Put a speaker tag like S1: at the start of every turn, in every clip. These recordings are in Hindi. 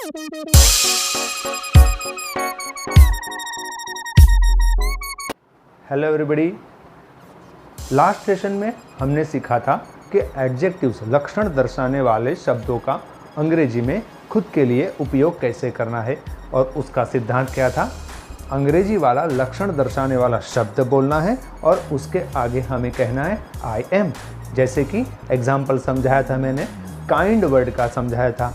S1: हेलो एवरीबॉडी, लास्ट सेशन में हमने सीखा था कि एडजेक्टिव्स लक्षण दर्शाने वाले शब्दों का अंग्रेजी में खुद के लिए उपयोग कैसे करना है और उसका सिद्धांत क्या था। अंग्रेजी वाला लक्षण दर्शाने वाला शब्द बोलना है और उसके आगे हमें कहना है आई एम। जैसे कि एग्जाम्पल समझाया था मैंने, काइंड वर्ड का समझाया था।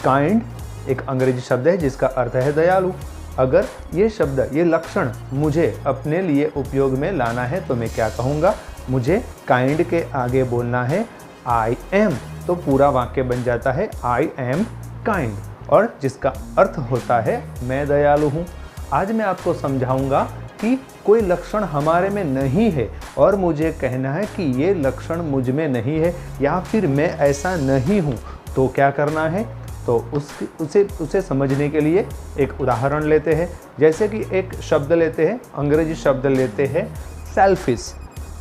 S1: काइंड एक अंग्रेजी शब्द है जिसका अर्थ है दयालु। अगर ये शब्द, ये लक्षण मुझे अपने लिए उपयोग में लाना है तो मैं क्या कहूँगा, मुझे काइंड के आगे बोलना है आई एम, तो पूरा वाक्य बन जाता है आई एम काइंड, और जिसका अर्थ होता है मैं दयालु हूँ। आज मैं आपको समझाऊंगा कि कोई लक्षण हमारे में नहीं है और मुझे कहना है कि ये लक्षण मुझ में नहीं है या फिर मैं ऐसा नहीं हूँ, तो क्या करना है। तो उसे समझने के लिए एक उदाहरण लेते हैं। जैसे कि एक शब्द लेते हैं, अंग्रेजी शब्द लेते हैं सेल्फिश।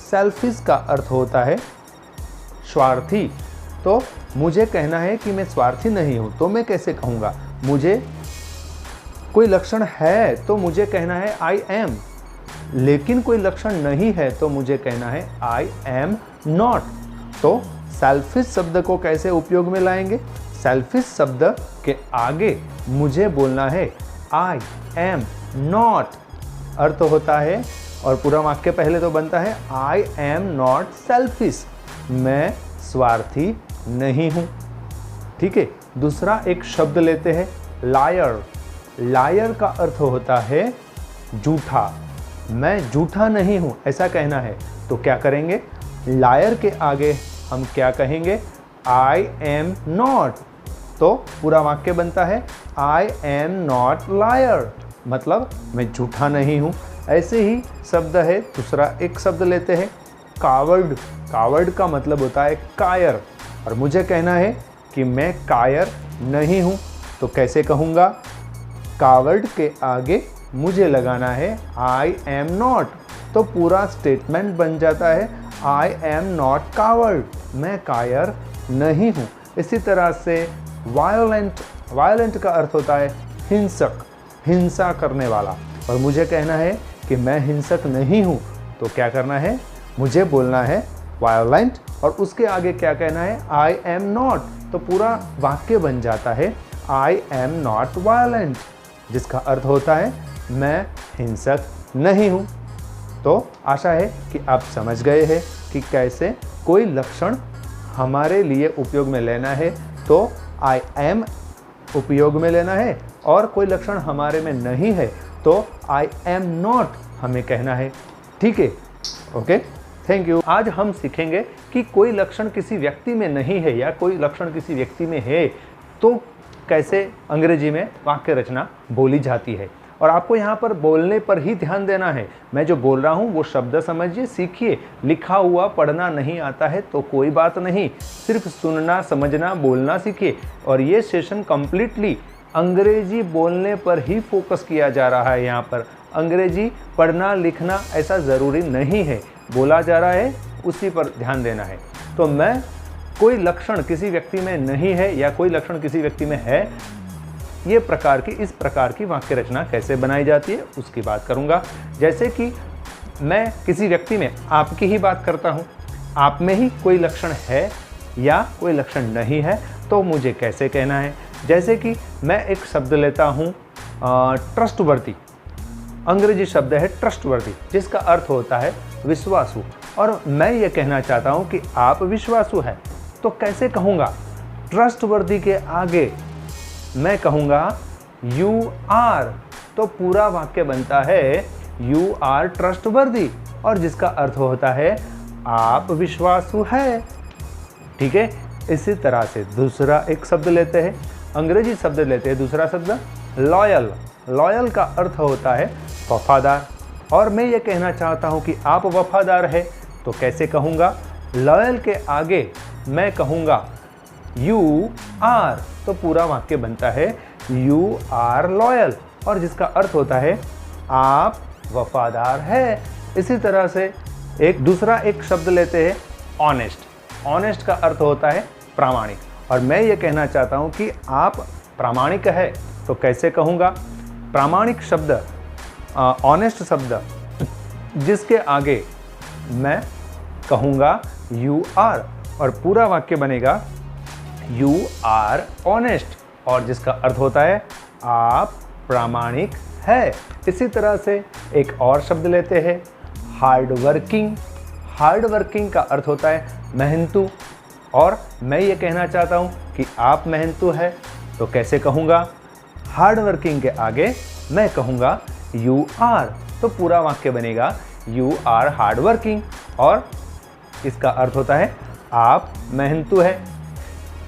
S1: सेल्फिश का अर्थ होता है स्वार्थी। तो मुझे कहना है कि मैं स्वार्थी नहीं हूँ, तो मैं कैसे कहूँगा। मुझे कोई लक्षण है तो मुझे कहना है आई एम, लेकिन कोई लक्षण नहीं है तो मुझे कहना है आई एम नॉट। तो सेल्फिश शब्द को कैसे उपयोग में लाएंगे। सेल्फिश शब्द के आगे मुझे बोलना है आई एम नॉट। अर्थ होता है, और पूरा वाक्य पहले तो बनता है आई एम नॉट सेल्फिश, मैं स्वार्थी नहीं हूँ। ठीक है। दूसरा एक शब्द लेते हैं लायर। लायर का अर्थ होता है झूठा। मैं झूठा नहीं हूँ ऐसा कहना है, तो क्या करेंगे, लायर के आगे हम क्या कहेंगे, आई एम नॉट। तो पूरा वाक्य बनता है आई एम नॉट लायर, मतलब मैं झूठा नहीं हूँ। ऐसे ही शब्द है, दूसरा एक शब्द लेते हैं कावर्ड। कावर्ड का मतलब होता है कायर, और मुझे कहना है कि मैं कायर नहीं हूँ, तो कैसे कहूँगा। कावर्ड के आगे मुझे लगाना है आई एम नॉट, तो पूरा स्टेटमेंट बन जाता है आई एम नॉट कावर्ड, मैं कायर नहीं हूँ। इसी तरह से वायलेंट। वायलेंट का अर्थ होता है हिंसक, हिंसा करने वाला, और मुझे कहना है कि मैं हिंसक नहीं हूँ, तो क्या करना है, मुझे बोलना है वायलेंट और उसके आगे क्या कहना है आई एम नॉट, तो पूरा वाक्य बन जाता है आई एम नॉट वायलेंट, जिसका अर्थ होता है मैं हिंसक नहीं हूँ। तो आशा है कि आप समझ गए हैं कि कैसे कोई लक्षण हमारे लिए उपयोग में लेना है तो आई एम उपयोग में लेना है, और कोई लक्षण हमारे में नहीं है तो आई एम नॉट हमें कहना है। ठीक है, ओके, थैंक यू। आज हम सीखेंगे कि कोई लक्षण किसी व्यक्ति में नहीं है या कोई लक्षण किसी व्यक्ति में है तो कैसे अंग्रेजी में वाक्य रचना बोली जाती है। और आपको यहाँ पर बोलने पर ही ध्यान देना है। मैं जो बोल रहा हूँ वो शब्द समझिए, सीखिए। लिखा हुआ पढ़ना नहीं आता है तो कोई बात नहीं, सिर्फ सुनना, समझना, बोलना सीखिए। और ये सेशन कम्प्लीटली अंग्रेजी बोलने पर ही फोकस किया जा रहा है। यहाँ पर अंग्रेजी पढ़ना लिखना ऐसा ज़रूरी नहीं है, बोला जा रहा है उसी पर ध्यान देना है। तो मैं कोई लक्षण किसी व्यक्ति में नहीं है या कोई लक्षण किसी व्यक्ति में है, ये इस प्रकार की वाक्य रचना कैसे बनाई जाती है उसकी बात करूंगा। जैसे कि मैं किसी व्यक्ति में आपकी ही बात करता हूँ, आप में ही कोई लक्षण है या कोई लक्षण नहीं है तो मुझे कैसे कहना है। जैसे कि मैं एक शब्द लेता हूँ ट्रस्टवर्दी। अंग्रेजी शब्द है ट्रस्टवर्दी, जिसका अर्थ होता है विश्वासु, और मैं ये कहना चाहता हूँ कि आप विश्वासु हैं, तो कैसे कहूँगा। ट्रस्टवर्दी के आगे मैं कहूँगा यू आर, तो पूरा वाक्य बनता है यू आर ट्रस्टवर्दी, और जिसका अर्थ होता है आप विश्वासु है। ठीक है। इसी तरह से दूसरा एक शब्द लेते हैं, अंग्रेजी शब्द लेते हैं, दूसरा शब्द लॉयल। लॉयल का अर्थ होता है वफादार, और मैं ये कहना चाहता हूँ कि आप वफादार है, तो कैसे कहूँगा। लॉयल के आगे मैं कहूँगा यू आर, तो पूरा वाक्य बनता है यू आर लॉयल, और जिसका अर्थ होता है आप वफादार है। इसी तरह से एक शब्द लेते हैं ऑनेस्ट। ऑनेस्ट का अर्थ होता है प्रामाणिक, और मैं ये कहना चाहता हूँ कि आप प्रामाणिक है तो कैसे कहूँगा? प्रामाणिक शब्द, ऑनेस्ट शब्द, जिसके आगे मैं कहूँगा यू आर और पूरा वाक्य बनेगा यू आर ऑनेस्ट, और जिसका अर्थ होता है आप प्रामाणिक है। इसी तरह से एक और शब्द लेते हैं, हार्ड वर्किंग। हार्ड वर्किंग का अर्थ होता है मेहनतू, और मैं ये कहना चाहता हूँ कि आप मेहनतू है तो कैसे कहूँगा? हार्ड वर्किंग के आगे मैं कहूँगा यू आर, तो पूरा वाक्य बनेगा यू आर हार्ड वर्किंग, और इसका अर्थ होता है आप मेहनतू है।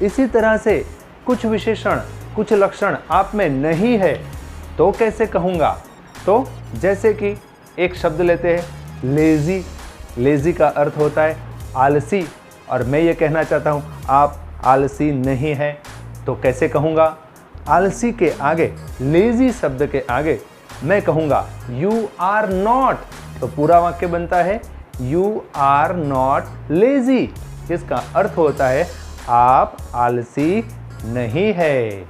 S1: इसी तरह से कुछ विशेषण, कुछ लक्षण आप में नहीं है तो कैसे कहूँगा? तो जैसे कि एक शब्द लेते हैं लेज़ी। लेज़ी का अर्थ होता है आलसी, और मैं ये कहना चाहता हूँ आप आलसी नहीं है तो कैसे कहूँगा? आलसी के आगे, लेज़ी शब्द के आगे मैं कहूँगा यू आर नॉट, तो पूरा वाक्य बनता है यू आर नॉट लेज़ी, जिसका अर्थ होता है आप आलसी नहीं है।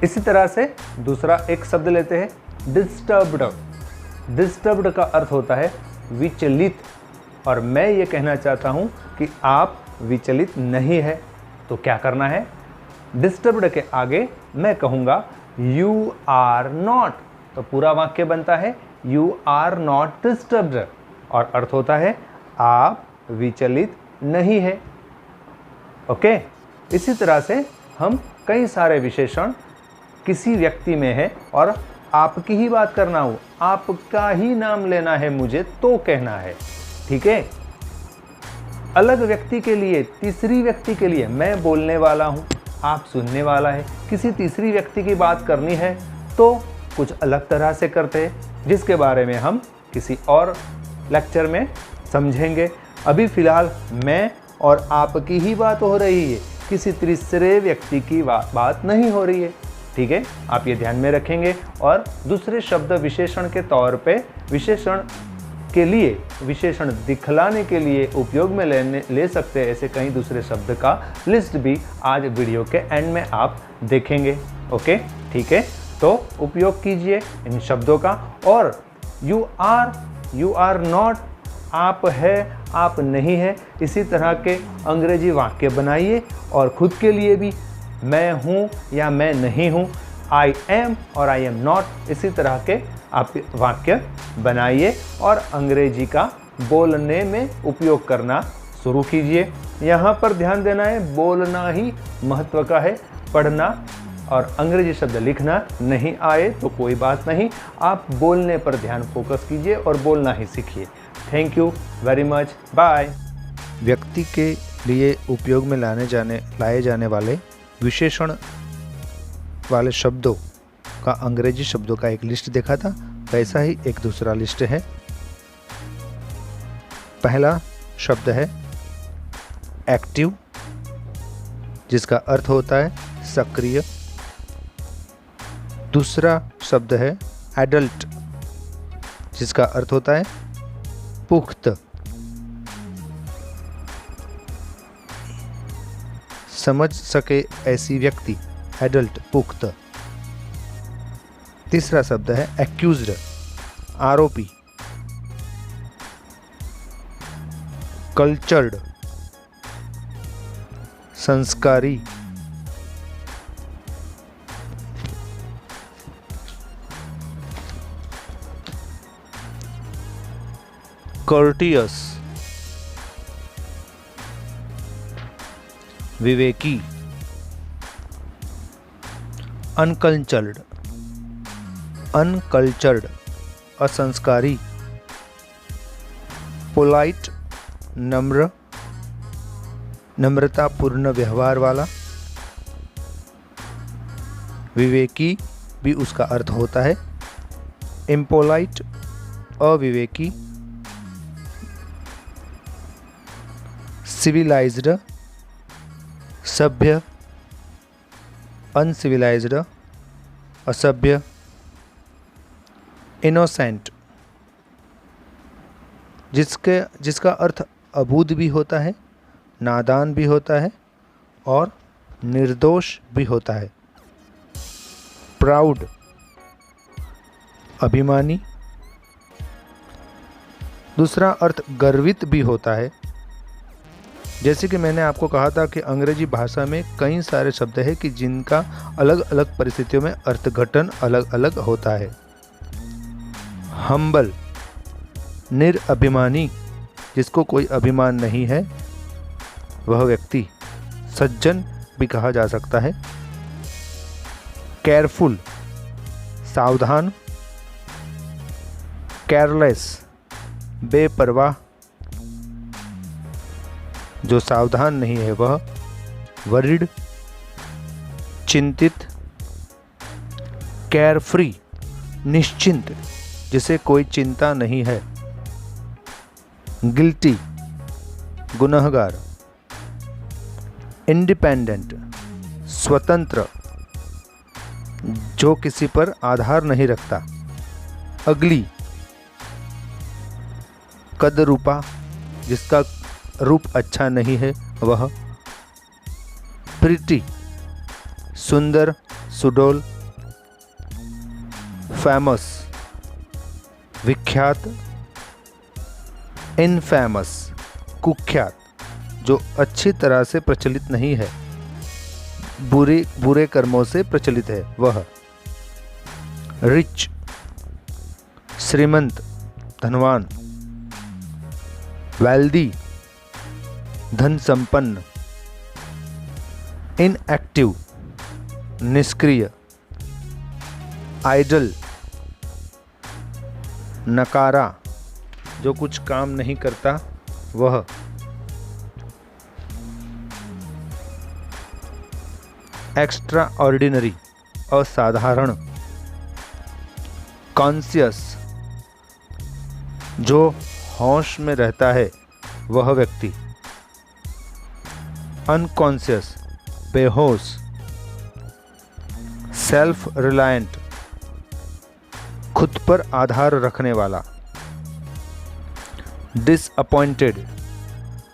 S1: इसी तरह से दूसरा एक शब्द लेते हैं डिस्टर्ब्ड। डिस्टर्ब्ड का अर्थ होता है विचलित, और मैं ये कहना चाहता हूँ कि आप विचलित नहीं है तो क्या करना है? डिस्टर्ब्ड के आगे मैं कहूँगा यू आर नॉट, तो पूरा वाक्य बनता है यू आर नॉट डिस्टर्ब्ड, और अर्थ होता है आप विचलित नहीं है। ओके, इसी तरह से हम कई सारे विशेषण किसी व्यक्ति में है और आपकी ही बात करना हो, आपका ही नाम लेना है मुझे तो कहना है, ठीक है? अलग व्यक्ति के लिए, तीसरी व्यक्ति के लिए मैं बोलने वाला हूँ, आप सुनने वाला है। किसी तीसरी व्यक्ति की बात करनी है तो कुछ अलग तरह से करते हैं, जिसके बारे में हम किसी और लेक्चर में समझेंगे। अभी फ़िलहाल मैं और आपकी ही बात हो रही है, किसी तीसरे व्यक्ति की बात नहीं हो रही है, ठीक है? आप ये ध्यान में रखेंगे। और दूसरे शब्द विशेषण के तौर पे, विशेषण के लिए, विशेषण दिखलाने के लिए उपयोग में ले सकते हैं ऐसे कई दूसरे शब्द का लिस्ट भी आज वीडियो के एंड में आप देखेंगे। ओके, ठीक है? तो उपयोग कीजिए इन शब्दों का। और यू आर नॉट, आप है, आप नहीं है, इसी तरह के अंग्रेजी वाक्य बनाइए। और खुद के लिए भी मैं हूँ या मैं नहीं हूँ, आई एम और आई एम नॉट, इसी तरह के आप वाक्य बनाइए और अंग्रेजी का बोलने में उपयोग करना शुरू कीजिए। यहाँ पर ध्यान देना है, बोलना ही महत्व का है, पढ़ना और अंग्रेजी शब्द लिखना नहीं आए तो कोई बात नहीं, आप बोलने पर ध्यान फोकस कीजिए और बोलना ही सीखिए। Thank you very much, bye.
S2: व्यक्ति के लिए उपयोग में लाए जाने वाले विशेषण वाले शब्दों का अंग्रेजी शब्दों का एक लिस्ट देखा था, वैसा ही एक दूसरा लिस्ट है। पहला शब्द है एक्टिव, जिसका अर्थ होता है सक्रिय। दूसरा शब्द है एडल्ट, जिसका अर्थ होता है पुख्त, समझ सके ऐसी व्यक्ति, एडल्ट, पुख्त। तीसरा शब्द है एक्यूज्ड, आरोपी। कल्चर्ड, संस्कारी। कर्टियस, विवेकी। अनकल्चर्ड, असंस्कारी। पोलाइट, नम्र, नम्रतापूर्ण व्यवहार वाला। विवेकी भी उसका अर्थ होता है इम्पोलाइट, अविवेकी। सिविलाइज्ड, सभ्य। अनसिविलाइज्ड, असभ्य। इनोसेंट, जिसका अर्थ अबूझ भी होता है, नादान भी होता है और निर्दोष भी होता है। प्राउड अभिमानी। दूसरा अर्थ गर्वित भी होता है। जैसे कि मैंने आपको कहा था कि अंग्रेजी भाषा में कई सारे शब्द हैं कि जिनका अलग अलग परिस्थितियों में अर्थघटन अलग अलग होता है। हम्बल निरअभिमानी, जिसको कोई अभिमान नहीं है वह व्यक्ति। सज्जन भी कहा जा सकता है। केयरफुल सावधान। केयरलेस बेपरवाह, जो सावधान नहीं है वह। वरीड चिंतित। केयरफ्री निश्चिंत, जिसे कोई चिंता नहीं है। गिल्टी गुनहगार। इंडिपेंडेंट स्वतंत्र, जो किसी पर आधार नहीं रखता। अगली कदरूपा, जिसका रूप अच्छा नहीं है वह। प्रिटी सुंदर सुडोल। फेमस विख्यात। इनफेमस कुख्यात, जो अच्छी तरह से प्रचलित नहीं है, बुरे कर्मों से प्रचलित है वह। रिच श्रीमंत धनवान। वेल्दी धन संपन्न। इनएक्टिव निष्क्रिय। आइडल नकारा, जो कुछ काम नहीं करता वह। एक्स्ट्रा ऑर्डिनरी असाधारण। कॉन्शियस, जो होश में रहता है वह व्यक्ति। अनकॉन्शियस बेहोश। सेल्फ रिलायंट खुद पर आधार रखने वाला। डिसअपॉइंटेड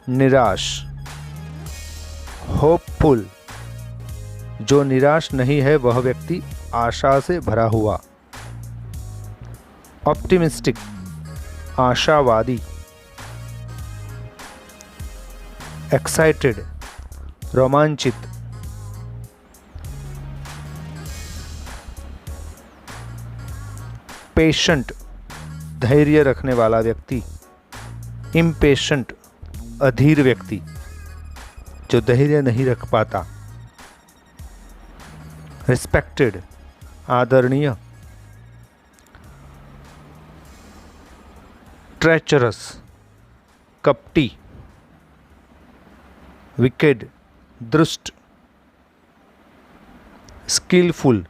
S2: निराश। होपफुल, जो निराश नहीं है वह व्यक्ति आशा से भरा हुआ। ऑप्टिमिस्टिक आशावादी। एक्साइटेड रोमांचित। पेशेंट धैर्य रखने वाला व्यक्ति। इम्पेशेंट अधीर व्यक्ति, जो धैर्य नहीं रख पाता। रिस्पेक्टेड आदरणीय। ट्रेचरस कपटी। विकेड दुष्ट। स्किलफुल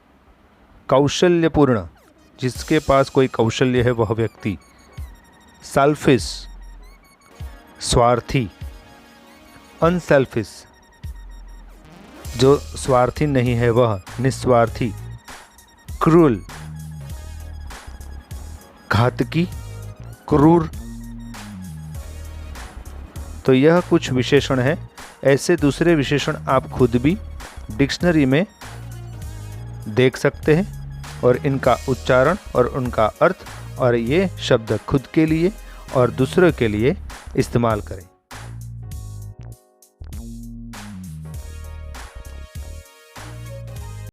S2: कौशल्यपूर्ण, जिसके पास कोई कौशल्य है वह व्यक्ति। सेल्फिश स्वार्थी। अनसेल्फिश, जो स्वार्थी नहीं है वह निस्वार्थी। क्रूर घातकी क्रूर। तो यह कुछ विशेषण है। ऐसे दूसरे विशेषण आप खुद भी डिक्शनरी में देख सकते हैं और इनका उच्चारण और उनका अर्थ और ये शब्द खुद के लिए और दूसरों के लिए इस्तेमाल करें।